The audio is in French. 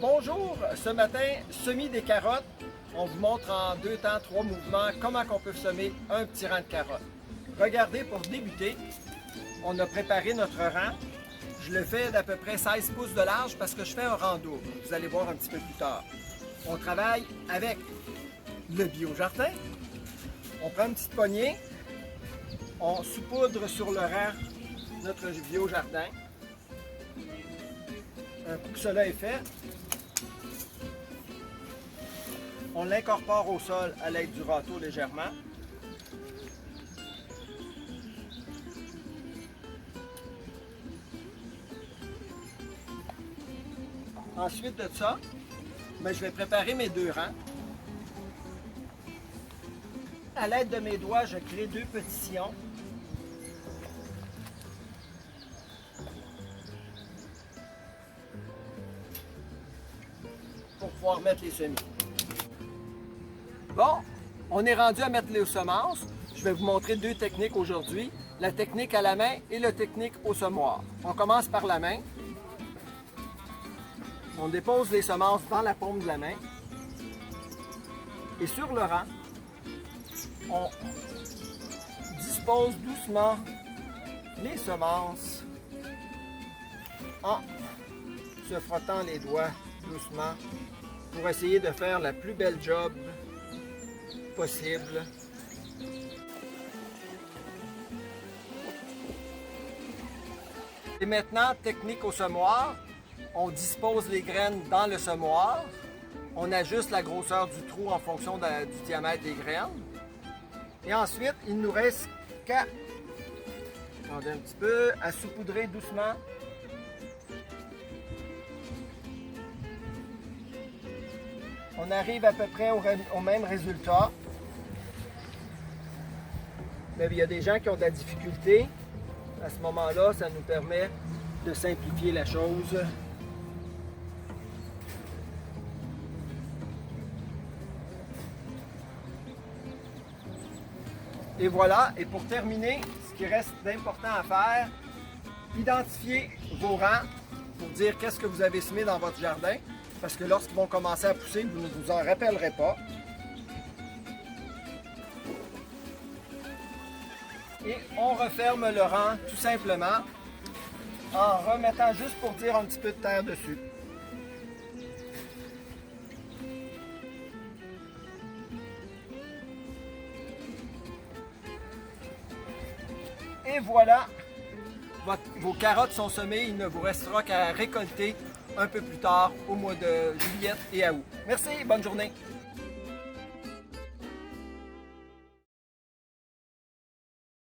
Bonjour, ce matin, semis des carottes. On vous montre en 2 temps, 3 mouvements comment on peut semer un petit rang de carottes. Regardez, pour débuter, on a préparé notre rang. Je le fais d'à peu près 16 pouces de large parce que je fais un rang double. Vous allez voir un petit peu plus tard. On travaille avec le biojardin. On prend une petite poignée, on saupoudre sur le rang notre biojardin. Un coup que cela est fait, on l'incorpore au sol à l'aide du râteau légèrement. Ensuite de ça, je vais préparer mes 2 rangs. À l'aide de mes doigts, je crée 2 petits sillons. Pour pouvoir mettre les semis. Bon, on est rendu à mettre les semences. Je vais vous montrer 2 techniques aujourd'hui. La technique à la main et la technique au semoir. On commence par la main. On dépose les semences dans la paume de la main. Et sur le rang, on dispose doucement les semences en se frottant les doigts doucement pour essayer de faire la plus belle job possible. Et maintenant, technique au semoir. On dispose les graines dans le semoir. On ajuste la grosseur du trou en fonction du diamètre des graines. Et ensuite, il ne nous reste qu'à, attendez un petit peu, à saupoudrer doucement. On arrive à peu près au même résultat. Mais il y a des gens qui ont de la difficulté. À ce moment-là, ça nous permet de simplifier la chose. Et voilà, et pour terminer, ce qui reste d'important à faire, identifier vos rangs pour dire qu'est-ce que vous avez semé dans votre jardin, parce que lorsqu'ils vont commencer à pousser, vous ne vous en rappellerez pas. Et on referme le rang tout simplement en remettant juste pour dire un petit peu de terre dessus. Et voilà, vos carottes sont semées, il ne vous restera qu'à récolter un peu plus tard au mois de juillet et à août. Merci, bonne journée!